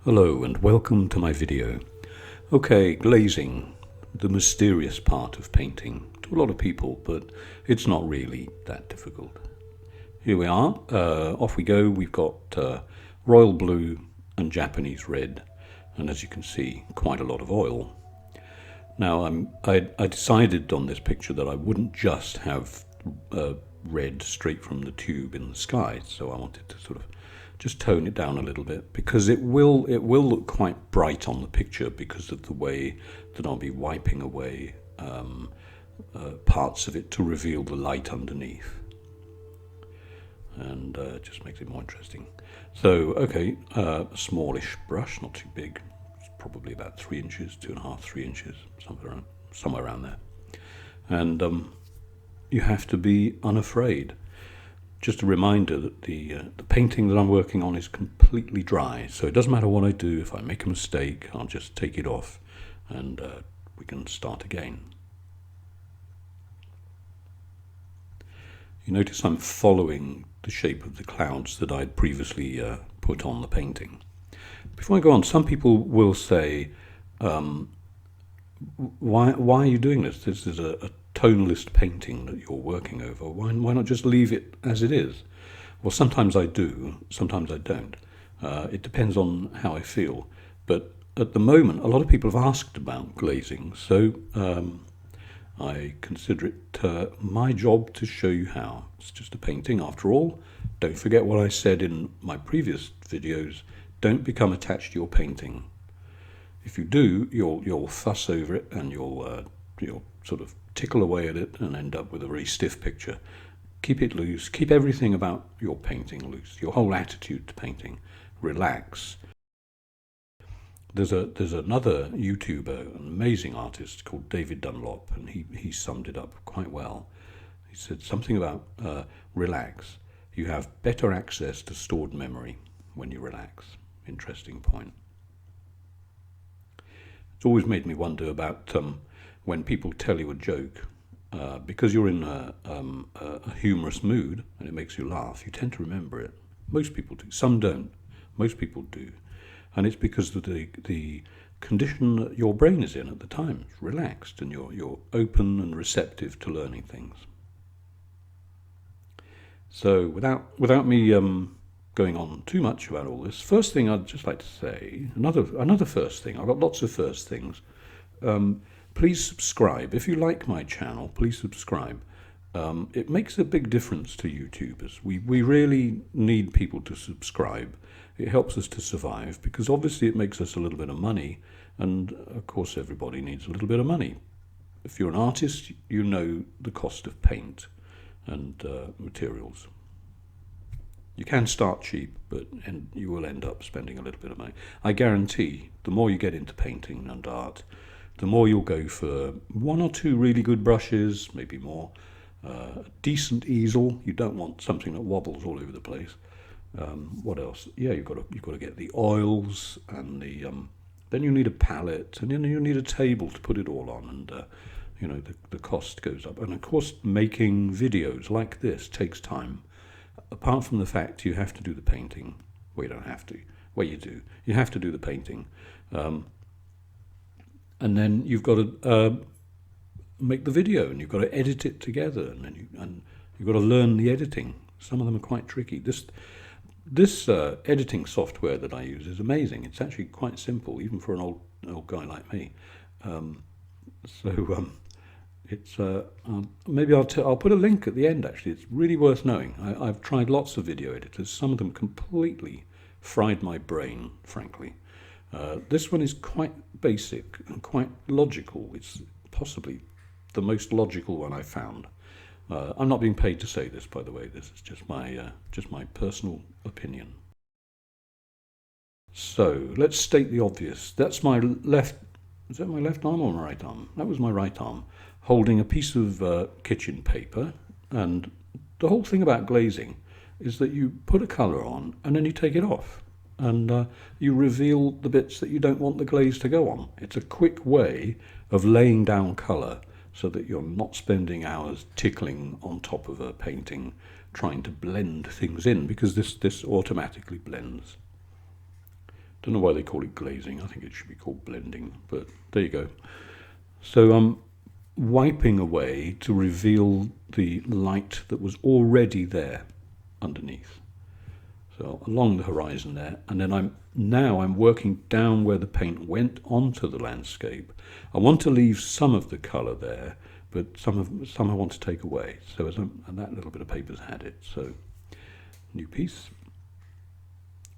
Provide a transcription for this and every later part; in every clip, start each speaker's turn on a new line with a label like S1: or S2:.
S1: Hello and welcome to my video. Okay, glazing, the mysterious part of painting to a lot of people, but it's not really that difficult. Here we are, off we go. We've got royal blue and Japanese red, and as you can see, quite a lot of oil. Now I decided on this picture that I wouldn't just have red straight from the tube in the sky, so I wanted to sort of just tone it down a little bit, because it will look quite bright on the picture because of the way that I'll be wiping away parts of it to reveal the light underneath, and it just makes it more interesting. So okay, a smallish brush, not too big, it's probably about 3 inches, 2.5, 3 inches, somewhere around there, and you have to be unafraid. Just a reminder that the painting that I'm working on is completely dry, so it doesn't matter what I do. If I make a mistake, I'll just take it off and we can start again. You notice I'm following the shape of the clouds that I'd previously put on the painting. Before I go on, some people will say, why are you doing this? This is a toneless painting that you're working over. Why not just leave it as it is? Well, sometimes I do, sometimes I don't. It depends on how I feel. But at the moment, a lot of people have asked about glazing, so I consider it my job to show you how. It's just a painting after all. Don't forget what I said in my previous videos. Don't become attached to your painting. If you do, you'll fuss over it, and you'll sort of tickle away at it and end up with a very stiff picture. Keep it loose. Keep everything about your painting loose. Your whole attitude to painting. Relax. There's another YouTuber, an amazing artist called David Dunlop, and he summed it up quite well. He said something about relax. You have better access to stored memory when you relax. Interesting point. It's always made me wonder about when people tell you a joke, because you're in a humorous mood and it makes you laugh, you tend to remember it. Most people do. Some don't. Most people do. And it's because of the condition that your brain is in at the time. It's relaxed, and you're open and receptive to learning things. So without me going on too much about all this, first thing I'd just like to say, another first thing. I've got lots of first things. Please subscribe. If you like my channel, please subscribe. It makes a big difference to YouTubers. We really need people to subscribe. It helps us to survive, because obviously it makes us a little bit of money, and of course everybody needs a little bit of money. If you're an artist, you know the cost of paint and materials. You can start cheap, and you will end up spending a little bit of money. I guarantee the more you get into painting and art, the more you'll go for 1 or 2 really good brushes, maybe more, a decent easel. You don't want something that wobbles all over the place. What else? Yeah, you've got to get the oils, and then you need a palette, and then you need a table to put it all on, and the cost goes up. And of course, making videos like this takes time. Apart from the fact you have to do the painting, well, you don't have to. Well, you do. You have to do the painting. And then you've got to make the video, and you've got to edit it together, and then you've got to learn the editing. Some of them are quite tricky. This editing software that I use is amazing. It's actually quite simple, even for an old guy like me. It's maybe I'll put a link at the end. Actually, it's really worth knowing. I've tried lots of video editors. Some of them completely fried my brain, frankly. This one is quite basic and quite logical. It's possibly the most logical one I've found. I'm not being paid to say this, by the way. This is just my personal opinion. So let's state the obvious. That's my left. Is that my left arm or my right arm? That was my right arm, holding a piece of kitchen paper. And the whole thing about glazing is that you put a colour on and then you take it off, and you reveal the bits that you don't want the glaze to go on. It's a quick way of laying down colour so that you're not spending hours tickling on top of a painting trying to blend things in, because this automatically blends. Don't know why they call it glazing. I think it should be called blending, but there you go. So I'm wiping away to reveal the light that was already there underneath. So along the horizon there, and then I'm working down where the paint went onto the landscape. I want to leave some of the colour there, but some I want to take away. So and that little bit of paper's had it. So new piece.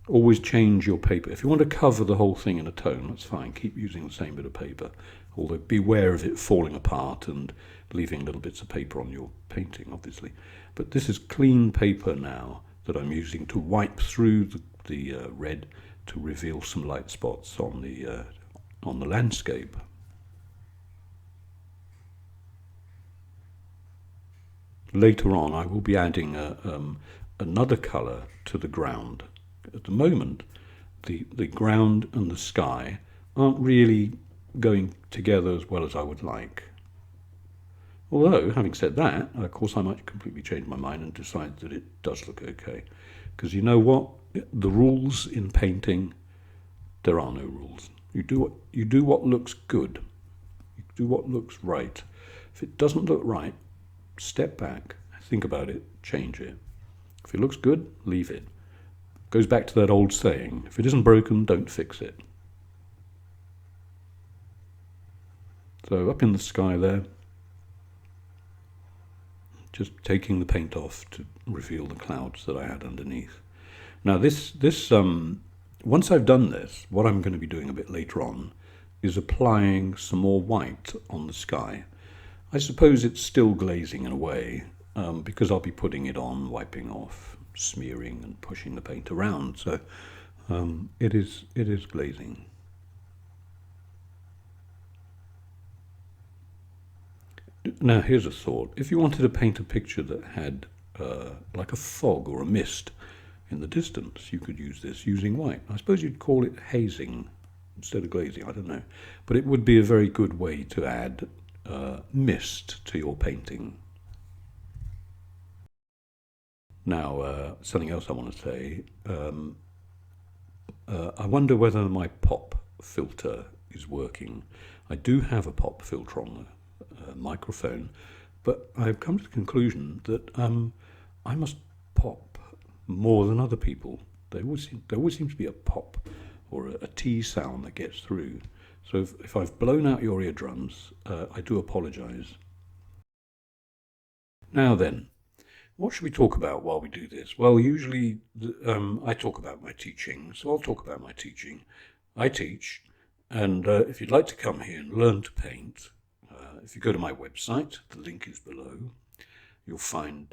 S1: Always change your paper. If you want to cover the whole thing in a tone, that's fine. Keep using the same bit of paper. Although beware of it falling apart and leaving little bits of paper on your painting, obviously. But this is clean paper now that I'm using to wipe through the red to reveal some light spots on the landscape. Later on, I will be adding another colour to the ground. At the moment, the ground and the sky aren't really going together as well as I would like. Although, having said that, of course, I might completely change my mind and decide that it does look okay. Because you know what? The rules in painting, there are no rules. You do what looks good. You do what looks right. If it doesn't look right, step back, think about it, change it. If it looks good, leave it. Goes back to that old saying, if it isn't broken, don't fix it. So up in the sky there, just taking the paint off to reveal the clouds that I had underneath. Now once I've done this, what I'm going to be doing a bit later on is applying some more white on the sky. I suppose it's still glazing in a way, because I'll be putting it on, wiping off, smearing and pushing the paint around. So it is glazing. Now here's a thought. If you wanted to paint a picture that had like a fog or a mist in the distance, you could use this using white. I suppose you'd call it hazing instead of glazing, I don't know. But it would be a very good way to add mist to your painting. Now, something else I want to say. I wonder whether my pop filter is working. I do have a pop filter on the microphone, but I've come to the conclusion that I must pop more than other people. There always seems to be a pop or a T sound that gets through. So if I've blown out your eardrums, I do apologise. Now then, what should we talk about while we do this? Well, usually I talk about my teaching, so I'll talk about my teaching. I teach, and if you'd like to come here and learn to paint, if you go to my website, the link is below, you'll find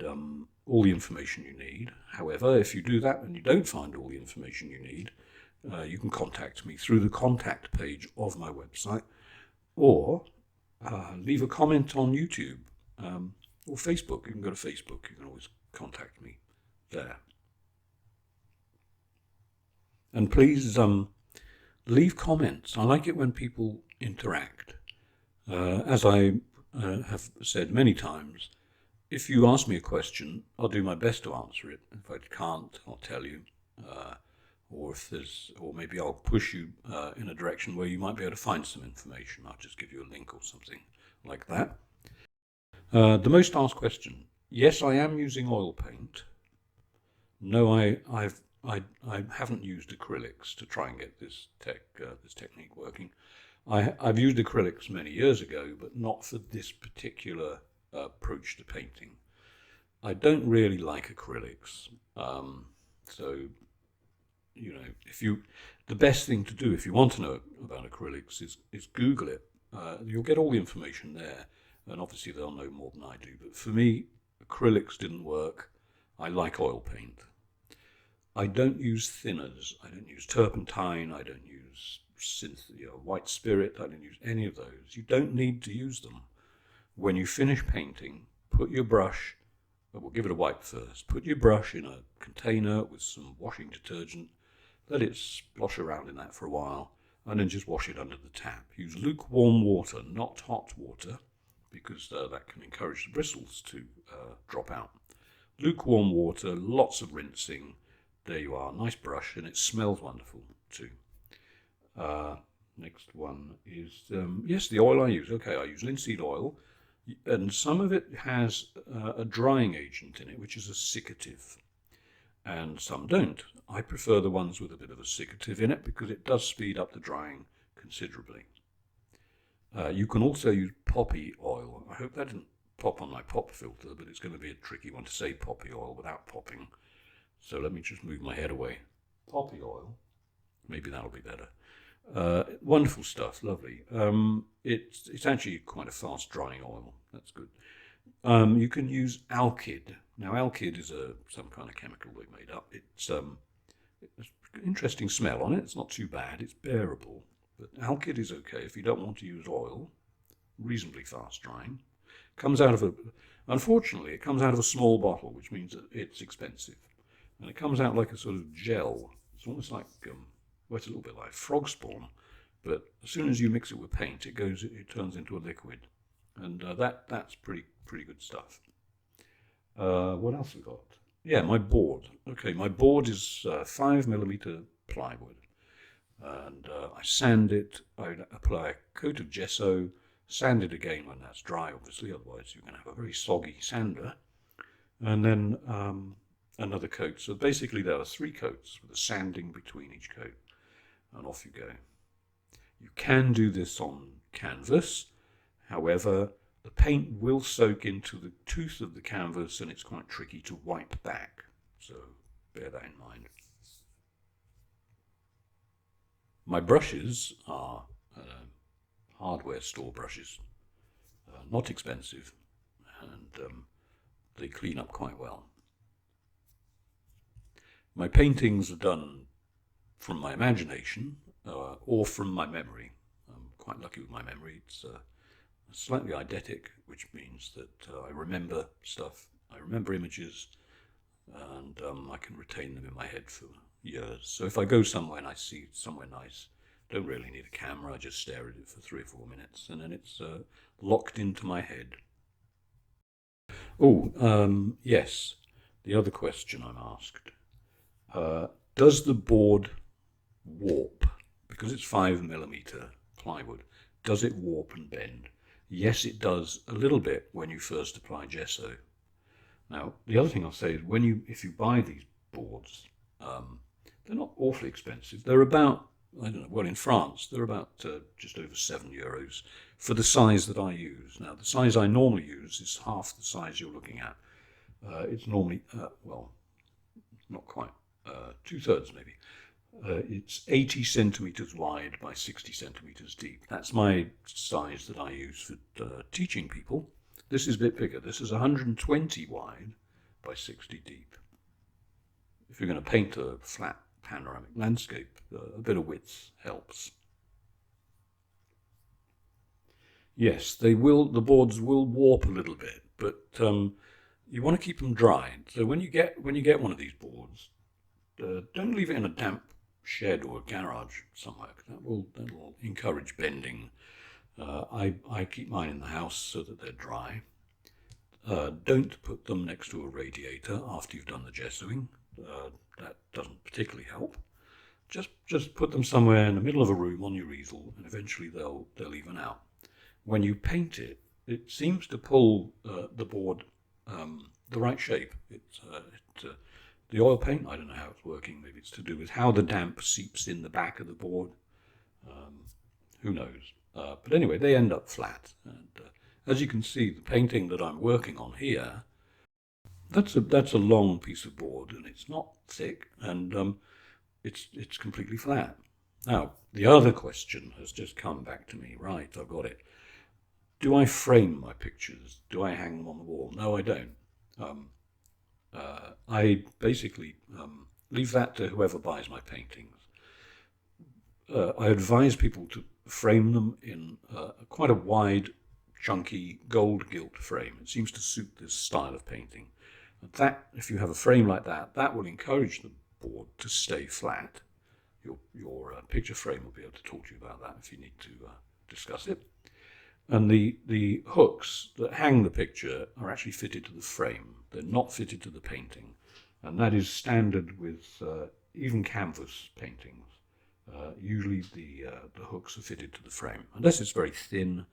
S1: all the information you need. However, if you do that and you don't find all the information you need, you can contact me through the contact page of my website, or leave a comment on YouTube. Or Facebook. You can go to Facebook. You can always contact me there. And please leave comments. I like it when people interact. As I have said many times, if you ask me a question, I'll do my best to answer it. If I can't, I'll tell you. Or maybe I'll push you in a direction where you might be able to find some information. I'll just give you a link or something like that. The most asked question. Yes, I am using oil paint. No, I haven't used acrylics to try and get this technique working. I've used acrylics many years ago, but not for this particular approach to painting. I don't really like acrylics. So, you know, the best thing to do if you want to know about acrylics is Google it. You'll get all the information there. And obviously they'll know more than I do. But for me, acrylics didn't work. I like oil paint. I don't use thinners. I don't use turpentine. I don't use white spirit. I don't use any of those. You don't need to use them. When you finish painting, put your brush, we'll give it a wipe first, put your brush in a container with some washing detergent, let it splosh around in that for a while, and then just wash it under the tap. Use lukewarm water, not hot water, because that can encourage the bristles to drop out. Lukewarm water, lots of rinsing. There you are, nice brush, and it smells wonderful too. Next one is, yes, the oil I use. Okay, I use linseed oil, and some of it has a drying agent in it, which is a cicative, and some don't. I prefer the ones with a bit of a cicative in it because it does speed up the drying considerably. You can also use poppy oil. I hope that didn't pop on my pop filter, but it's going to be a tricky one to say poppy oil without popping. So let me just move my head away. Poppy oil. Maybe that'll be better. Wonderful stuff, lovely. It's actually quite a fast drying oil. That's good. You can use alkyd. Now, alkyd is some kind of chemical they made up. It's an interesting smell on it. It's not too bad. It's bearable. But alkyd is okay if you don't want to use oil. Reasonably fast drying. Unfortunately, it comes out of a small bottle, which means that it's expensive. And it comes out like a sort of gel. It's almost like, well, it's a little bit like frog spawn. But as soon as you mix it with paint, it turns into a liquid. And that's pretty good stuff. What else we got? Yeah, my board. Okay, my board is 5mm plywood. And I sand it. I apply a coat of gesso, sand it again when that's dry, obviously, otherwise you're going to have a very soggy sander. And then another coat. So basically there are 3 coats with a sanding between each coat. And off you go. You can do this on canvas. However, the paint will soak into the tooth of the canvas and it's quite tricky to wipe back. So bear that in mind. My brushes are hardware store brushes, not expensive, and they clean up quite well. My paintings are done from my imagination or from my memory. I'm quite lucky with my memory. It's slightly eidetic, which means that I remember stuff, I remember images, and I can retain them in my head for years. So if I go somewhere and I see somewhere nice, don't really need a camera, I just stare at it for 3 or 4 minutes, and then it's locked into my head. Oh, yes, the other question I'm asked. Does the board warp? Because it's 5mm plywood, does it warp and bend? Yes, it does a little bit when you first apply gesso. Now, the other thing I'll say is if you buy these boards, they're not awfully expensive. They're about, I don't know, well, in France, they're about just over €7 for the size that I use. Now, the size I normally use is half the size you're looking at. It's normally, well, not quite, 2/3 maybe. It's 80 centimeters wide by 60 centimeters deep. That's my size that I use for teaching people. This is a bit bigger. This is 120 wide by 60 deep. If you're going to paint a flat panoramic landscape, a bit of width helps. Yes, the boards will warp a little bit, but you want to keep them dry. So when you get one of these boards, don't leave it in a damp shed or a garage somewhere, because that will encourage bending. I keep mine in the house so that they're dry. Don't put them next to a radiator after you've done the gessoing. That doesn't particularly help. Just put them somewhere in the middle of a room on your easel, and eventually they'll even out. When you paint it, it seems to pull the board the right shape. The oil paint, I don't know how it's working. Maybe it's to do with how the damp seeps in the back of the board. Who knows? But anyway, they end up flat. And as you can see, the painting that I'm working on here, that's a long piece of board, and it's not thick, and it's completely flat. Now, the other question has just come back to me. Right, I've got it. Do I frame my pictures? Do I hang them on the wall? No, I don't. I basically leave that to whoever buys my paintings. I advise people to frame them in quite a wide, chunky, gold gilt frame. It seems to suit this style of painting. And that, if you have a frame like that, that will encourage the board to stay flat. Your picture frame will be able to talk to you about that if you need to discuss it. And the hooks that hang the picture are actually fitted to the frame. They're not fitted to the painting. And that is standard with even canvas paintings. Usually the hooks are fitted to the frame. Unless it's very thin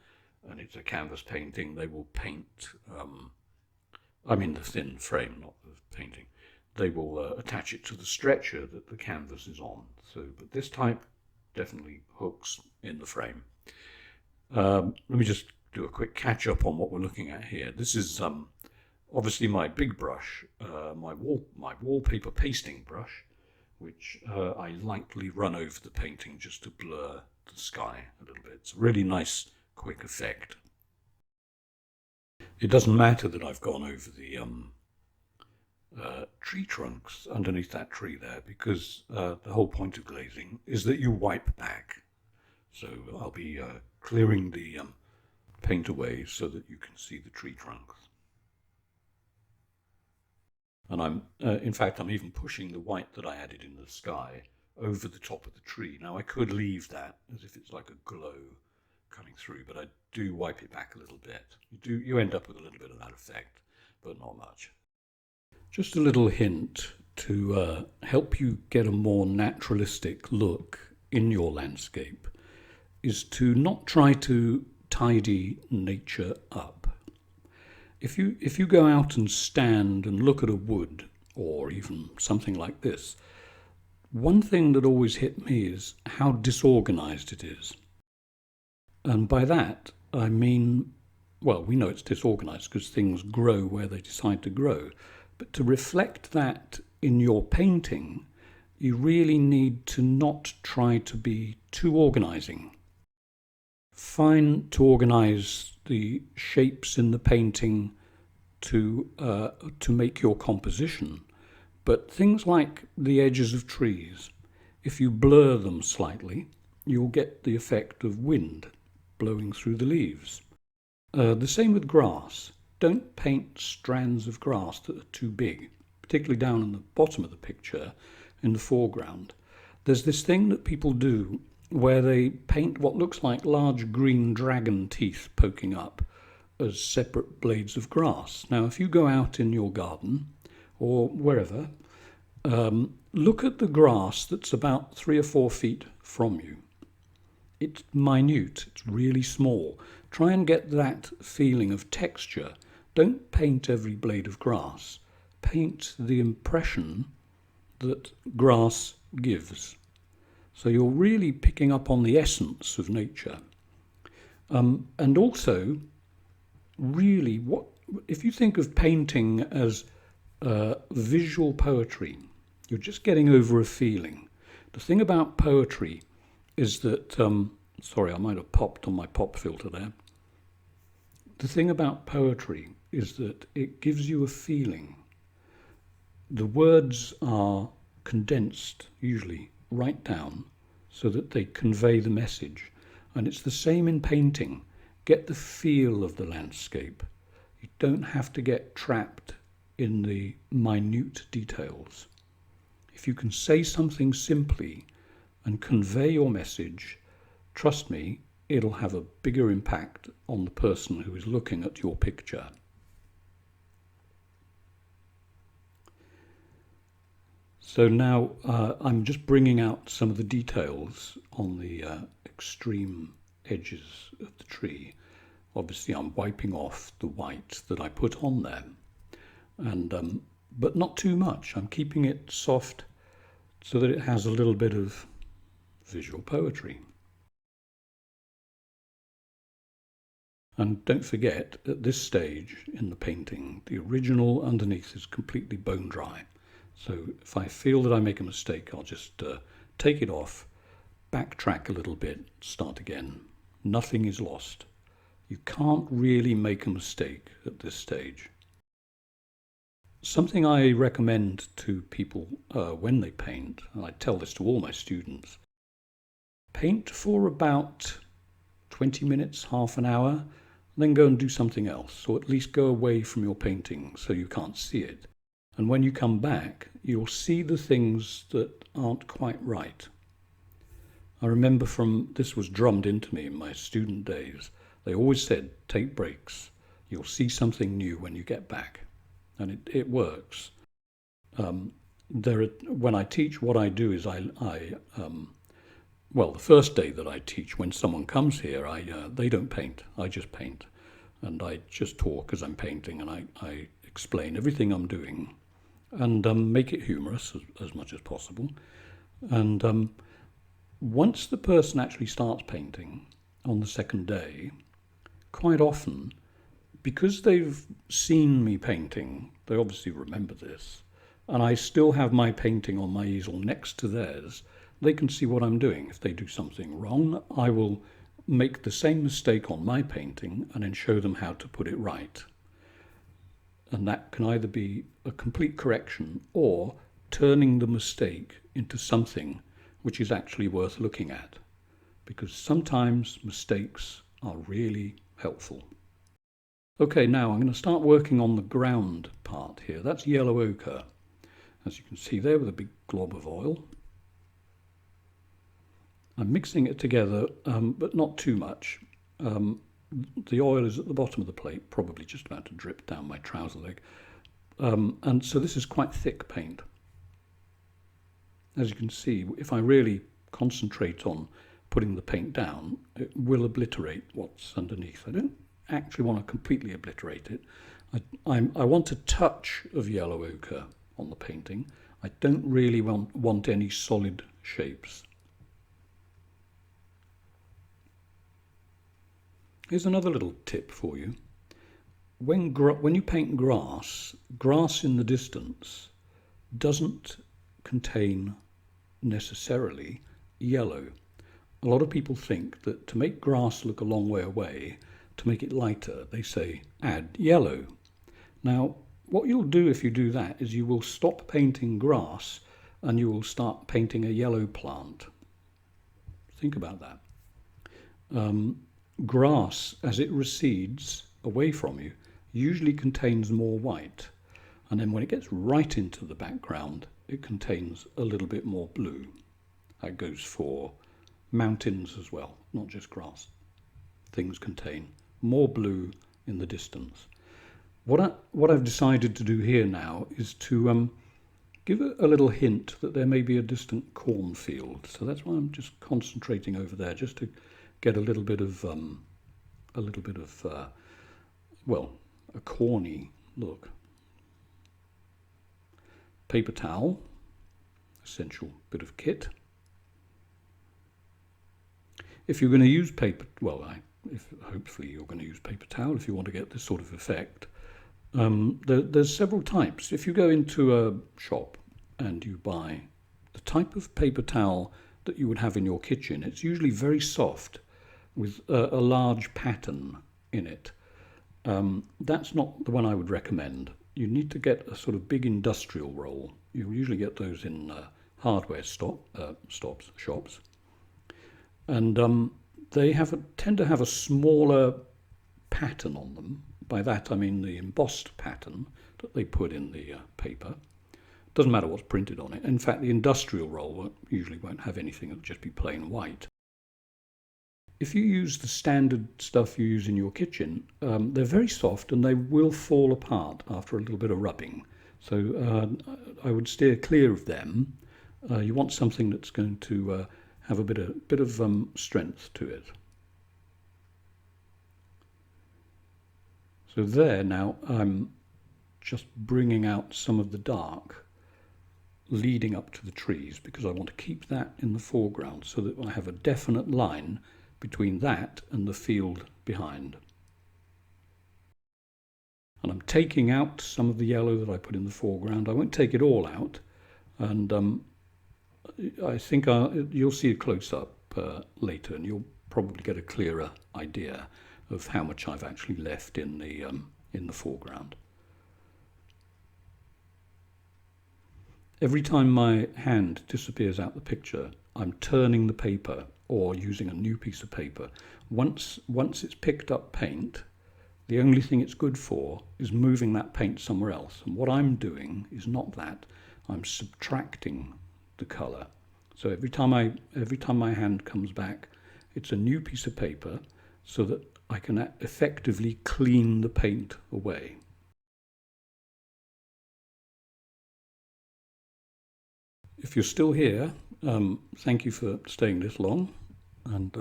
S1: and it's a canvas painting, they will paint, I mean the thin frame, not the painting. They will attach it to the stretcher that the canvas is on. So, but this type, definitely hooks in the frame. Let me just do a quick catch up on what we're looking at here. This is obviously my big brush, my wallpaper pasting brush, which I lightly run over the painting just to blur the sky a little bit. It's a really nice, quick effect. It doesn't matter that I've gone over the tree trunks underneath that tree there, because the whole point of glazing is that you wipe back. So I'll be clearing the paint away so that you can see the tree trunks. And in fact, I'm even pushing the white that I added in the sky over the top of the tree. Now I could leave that as if it's like a glow coming through, but I do wipe it back a little bit. You end up with a little bit of that effect, but not much. Just a little hint to help you get a more naturalistic look in your landscape is to not try to tidy nature up. If you go out and stand and look at a wood or even something like this, one thing that always hit me is how disorganized it is. And by that, I mean, well, we know it's disorganized because things grow where they decide to grow. But to reflect that in your painting, you really need to not try to be too organizing. Fine to organize the shapes in the painting to make your composition, but things like the edges of trees, if you blur them slightly, you'll get the effect of wind blowing through the leaves. The same with grass. Don't paint strands of grass that are too big, particularly down in the bottom of the picture in the foreground. There's this thing that people do where they paint what looks like large green dragon teeth poking up as separate blades of grass. Now, if you go out in your garden or wherever, look at the grass that's about 3 or 4 feet from you. It's minute, it's really small. Try and get that feeling of texture. Don't paint every blade of grass. Paint the impression that grass gives. So you're really picking up on the essence of nature. And also, really, if you think of painting as visual poetry, you're just getting over a feeling. The thing about poetry is that, sorry, I might have popped on my pop filter there. The thing about poetry is that it gives you a feeling. The words are condensed, usually, right down, so that they convey the message. And it's the same in painting. Get the feel of the landscape. You don't have to get trapped in the minute details. If you can say something simply and convey your message, trust me, it'll have a bigger impact on the person who is looking at your picture. So now I'm just bringing out some of the details on the extreme edges of the tree. Obviously I'm wiping off the white that I put on there, and but not too much. I'm keeping it soft so that it has a little bit of visual poetry. And don't forget, at this stage in the painting, the original underneath is completely bone dry. So if I feel that I make a mistake, I'll just take it off, backtrack a little bit, start again. Nothing is lost. You can't really make a mistake at this stage. Something I recommend to people when they paint, and I tell this to all my students, paint for about 20 minutes, half an hour, then go and do something else, or at least go away from your painting so you can't see it. And when you come back, you'll see the things that aren't quite right. I remember this was drummed into me in my student days. They always said, take breaks. You'll see something new when you get back. And it works. When I teach, what I do is I well, the first day that I teach, when someone comes here, they don't paint. I just paint. And I just talk as I'm painting, and I explain everything I'm doing and make it humorous as much as possible. And once the person actually starts painting on the second day, quite often, because they've seen me painting, they obviously remember this, and I still have my painting on my easel next to theirs, they can see what I'm doing. If they do something wrong, I will make the same mistake on my painting and then show them how to put it right. And that can either be a complete correction or turning the mistake into something which is actually worth looking at, because sometimes mistakes are really helpful. Okay, now I'm going to start working on the ground part here. That's yellow ochre, as you can see there, with a big glob of oil. I'm mixing it together, but not too much. The oil is at the bottom of the plate, probably just about to drip down my trouser leg. And so this is quite thick paint. As you can see, if I really concentrate on putting the paint down, it will obliterate what's underneath. I don't actually want to completely obliterate it. I want a touch of yellow ochre on the painting. I don't really want any solid shapes. Here's another little tip for you. When you paint grass in the distance doesn't contain necessarily yellow. A lot of people think that to make grass look a long way away, to make it lighter, they say add yellow. Now, what you'll do if you do that is you will stop painting grass and you will start painting a yellow plant. Think about that. Grass, as it recedes away from you, usually contains more white, and then when it gets right into the background, it contains a little bit more blue. That goes for mountains as well, not just grass. Things contain more blue in the distance. What I've decided to do here now is to give a little hint that there may be a distant cornfield. So that's why I'm just concentrating over there, just to get a little bit of well, a corny look. Paper towel, essential bit of kit. If you're going to use paper, hopefully you're going to use paper towel if you want to get this sort of effect. There's several types. If you go into a shop and you buy the type of paper towel that you would have in your kitchen, it's usually very soft with a large pattern in it. That's not the one I would recommend. You need to get a sort of big industrial roll. You usually get those in hardware shops. And they tend to have a smaller pattern on them. By that I mean the embossed pattern that they put in the paper. Doesn't matter what's printed on it. In fact, the industrial roll usually won't have anything. It'll just be plain white. If you use the standard stuff you use in your kitchen, they're very soft and they will fall apart after a little bit of rubbing. So I would steer clear of them. You want something that's going to have a bit of strength to it. So there now I'm just bringing out some of the dark leading up to the trees, because I want to keep that in the foreground so that I have a definite line between that and the field behind. And I'm taking out some of the yellow that I put in the foreground. I won't take it all out, and I think you'll see a close-up later, and you'll probably get a clearer idea of how much I've actually left in the foreground. Every time my hand disappears out the picture, I'm turning the paper or using a new piece of paper. Once it's picked up paint, the only thing it's good for is moving that paint somewhere else. And what I'm doing is not that. I'm subtracting the colour. So every time my hand comes back, it's a new piece of paper so that I can effectively clean the paint away. If you're still here, Thank you for staying this long, and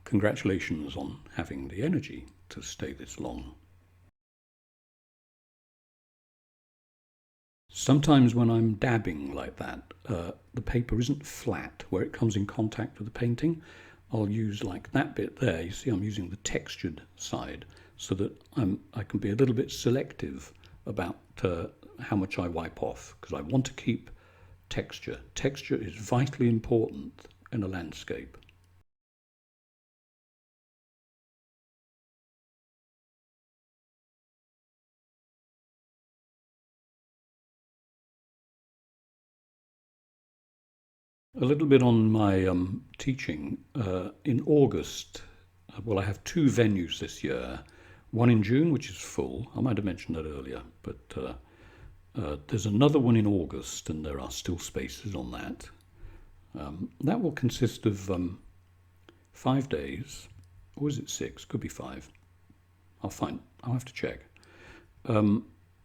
S1: congratulations on having the energy to stay this long. Sometimes when I'm dabbing like that, the paper isn't flat where it comes in contact with the painting. I'll use like that bit there. You see I'm using the textured side so that I can be a little bit selective about how much I wipe off, because I want to keep texture. Texture is vitally important in a landscape. A little bit on my teaching. In August, well, I have two venues this year. One in June, which is full. I might have mentioned that earlier, but there's another one in August, and there are still spaces on that. That will consist of 5 days, or is it 6? Could be 5. I'll have to check.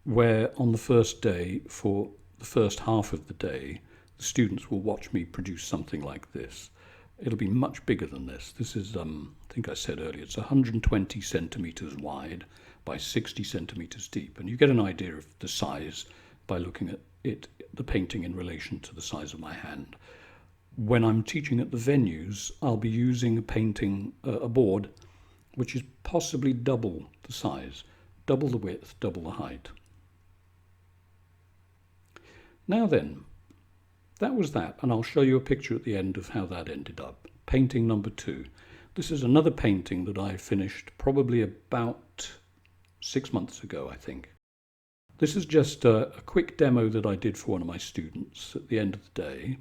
S1: Where on the first day, for the first half of the day, the students will watch me produce something like this. It'll be much bigger than this. This is, I think I said earlier, it's 120 centimetres wide by 60 centimetres deep. And you get an idea of the size by looking at the painting in relation to the size of my hand. When I'm teaching at the venues, I'll be using a board, which is possibly double the size, double the width, double the height. Now then, that was that, and I'll show you a picture at the end of how that ended up. Painting number 2. This is another painting that I finished probably about 6 months ago, I think. This is just a quick demo that I did for one of my students at the end of the day.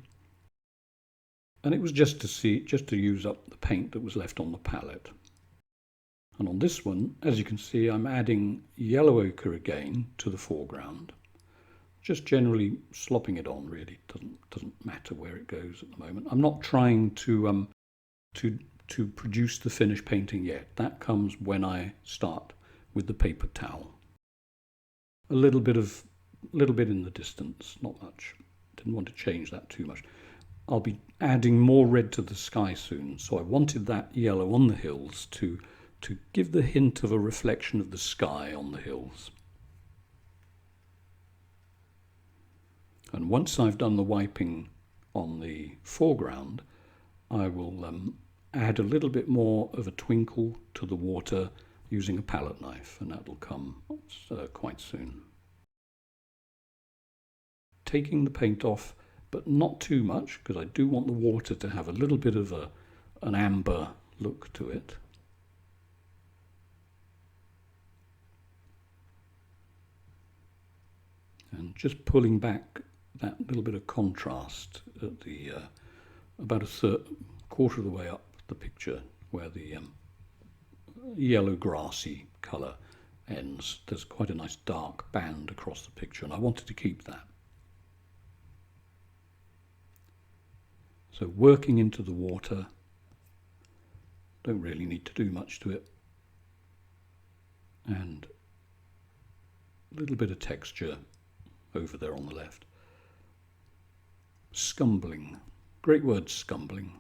S1: And it was just to use up the paint that was left on the palette. And on this one, as you can see, I'm adding yellow ochre again to the foreground. Just generally slopping it on, really. Doesn't matter where it goes at the moment. I'm not trying to produce the finished painting yet. That comes when I start with the paper towel. A little bit in the distance, not much. Didn't want to change that too much. I'll be adding more red to the sky soon, so I wanted that yellow on the hills to give the hint of a reflection of the sky on the hills. And once I've done the wiping on the foreground, I will add a little bit more of a twinkle to the water using a palette knife, and that will come quite soon. Taking the paint off, but not too much, because I do want the water to have a little bit of an amber look to it. And just pulling back that little bit of contrast at the about a quarter of the way up the picture, where the yellow grassy colour ends. There's quite a nice dark band across the picture, and I wanted to keep that. So working into the water, don't really need to do much to it, and a little bit of texture over there on the left. Scumbling. Great word, scumbling.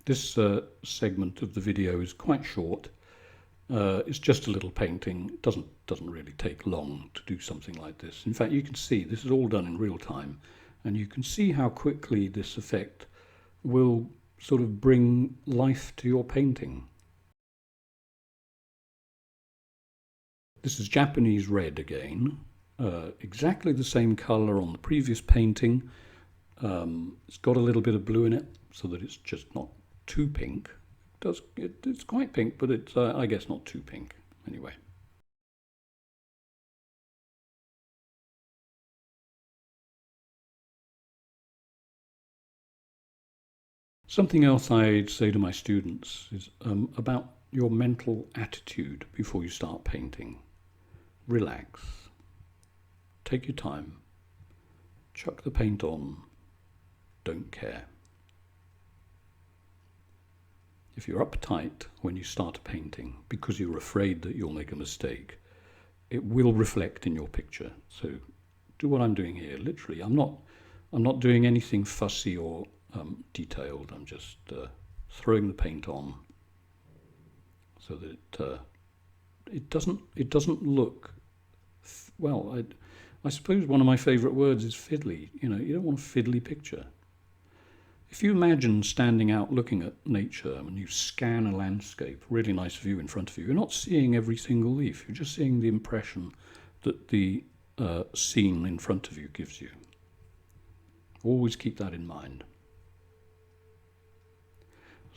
S1: This segment of the video is quite short. It's just a little painting. It doesn't really take long to do something like this. In fact, you can see this is all done in real time, and you can see how quickly this effect will sort of bring life to your painting. This is Japanese red again, exactly the same colour on the previous painting. It's got a little bit of blue in it so that it's just not too pink. It's quite pink, but it's I guess not too pink anyway. Something else I'd say to my students is about your mental attitude before you start painting. Relax. Take your time. Chuck the paint on. Don't care. if you're uptight when you start painting because you're afraid that you'll make a mistake, it will reflect in your picture. So do what I'm doing here. Literally, I'm not doing anything fussy or detailed. I'm just throwing the paint on so that it doesn't look well. I suppose one of my favourite words is fiddly. You know, you don't want a fiddly picture. If you imagine standing out looking at nature and you scan a landscape, really nice view in front of you, you're not seeing every single leaf. You're just seeing the impression that the scene in front of you gives you. Always keep that in mind.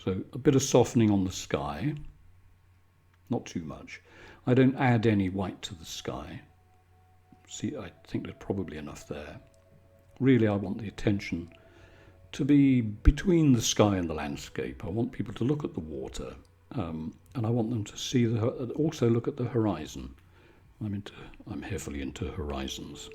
S1: So a bit of softening on the sky, not too much. I don't add any white to the sky. See, I think there's probably enough there. Really, I want the attention to be between the sky and the landscape. I want people to look at the water, and I want them to see also look at the horizon. I'm heavily into horizons.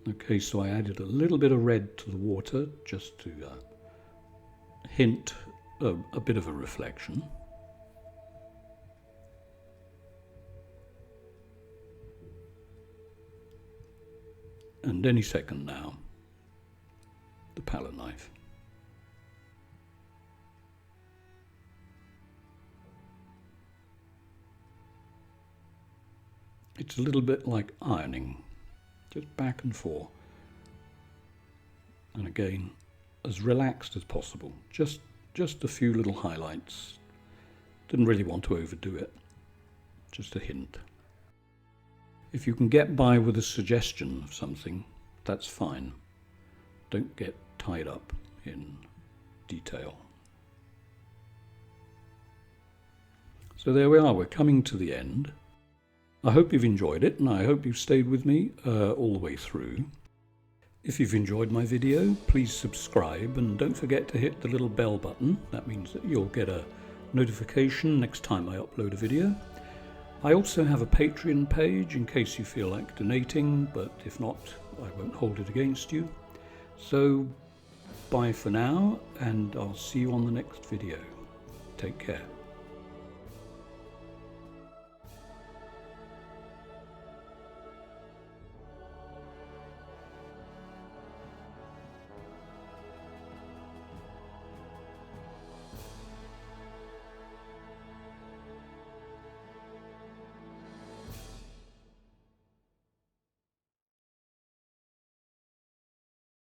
S1: Okay, so I added a little bit of red to the water just to hint a bit of a reflection. And any second now, the palette knife. It's a little bit like ironing, just back and forth. And again, as relaxed as possible, just a few little highlights. Didn't really want to overdo it, just a hint. If you can get by with a suggestion of something, that's fine. Don't get tied up in detail. So there we are, we're coming to the end. I hope you've enjoyed it, and I hope you've stayed with me all the way through. If you've enjoyed my video, please subscribe, and don't forget to hit the little bell button. That means that you'll get a notification next time I upload a video. I also have a Patreon page in case you feel like donating, but if not, I won't hold it against you. So, bye for now, and I'll see you on the next video. Take care.